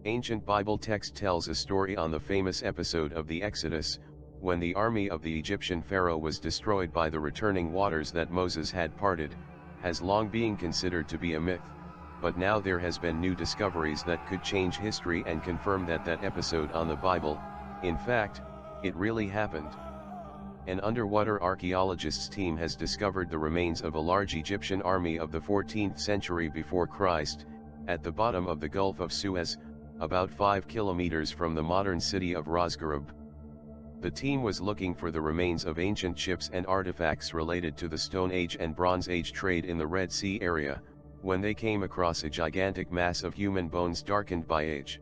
Ancient Bible text tells a story on the famous episode of the Exodus, when the army of the Egyptian Pharaoh was destroyed by the returning waters that Moses had parted, has long been considered to be a myth, but now there has been new discoveries that could change history and confirm that episode on the Bible, in fact, it really happened. An underwater archaeologists team has discovered the remains of a large Egyptian army of the 14th century before Christ, at the bottom of the Gulf of Suez, about 5 kilometers from the modern city of Razgarub. The team was looking for the remains of ancient ships and artifacts related to the Stone Age and Bronze Age trade in the Red Sea area, when they came across a gigantic mass of human bones darkened by age.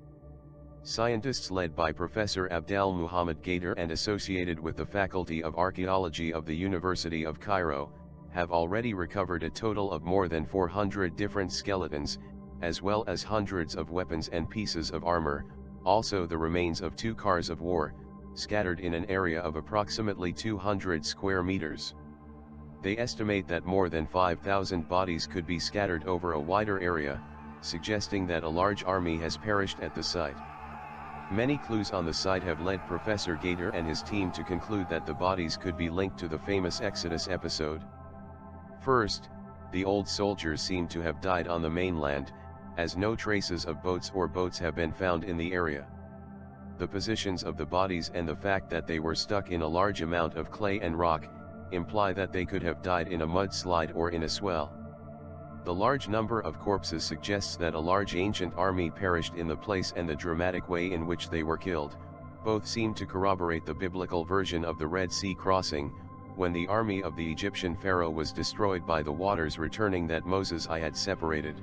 Scientists led by Professor Abdel Muhammad Gader and associated with the Faculty of Archaeology of the University of Cairo, have already recovered a total of more than 400 different skeletons, as well as hundreds of weapons and pieces of armor, also the remains of 2 cars of war, scattered in an area of approximately 200 square meters. They estimate that more than 5,000 bodies could be scattered over a wider area, suggesting that a large army has perished at the site. Many clues on the site have led Professor Gader and his team to conclude that the bodies could be linked to the famous Exodus episode. First, the old soldiers seem to have died on the mainland, as no traces of boats have been found in the area. The positions of the bodies and the fact that they were stuck in a large amount of clay and rock, imply that they could have died in a mudslide or in a swell. The large number of corpses suggests that a large ancient army perished in the place, and the dramatic way in which they were killed, both seem to corroborate the biblical version of the Red Sea crossing, when the army of the Egyptian Pharaoh was destroyed by the waters returning that Moses I had separated.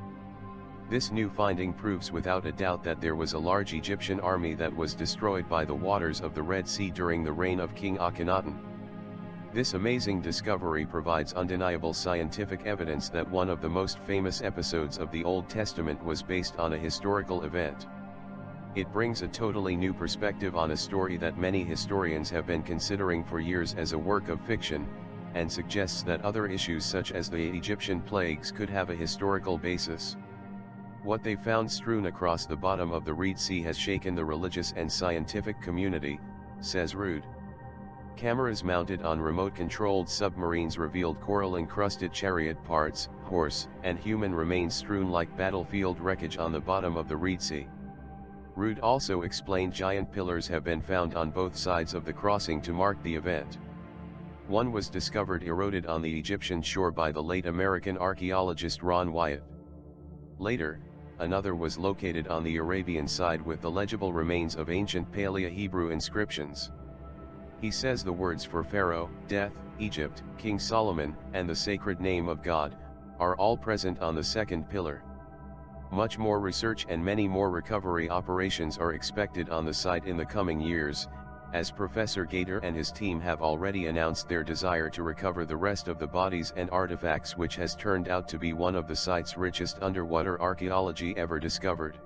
This new finding proves without a doubt that there was a large Egyptian army that was destroyed by the waters of the Red Sea during the reign of King Akhenaten. This amazing discovery provides undeniable scientific evidence that one of the most famous episodes of the Old Testament was based on a historical event. It brings a totally new perspective on a story that many historians have been considering for years as a work of fiction, and suggests that other issues such as the Egyptian plagues could have a historical basis. What they found strewn across the bottom of the Red Sea has shaken the religious and scientific community, says Ruud. Cameras mounted on remote-controlled submarines revealed coral-encrusted chariot parts, horse, and human remains strewn like battlefield wreckage on the bottom of the Red Sea. Ruud also explained giant pillars have been found on both sides of the crossing to mark the event. One was discovered eroded on the Egyptian shore by the late American archaeologist Ron Wyatt. Later, another was located on the Arabian side with the legible remains of ancient Paleo-Hebrew inscriptions. He says the words for Pharaoh, death, Egypt, King Solomon, and the sacred name of God, are all present on the second pillar. Much more research and many more recovery operations are expected on the site in the coming years, as Professor Gader and his team have already announced their desire to recover the rest of the bodies and artifacts, which has turned out to be one of the site's richest underwater archaeology ever discovered.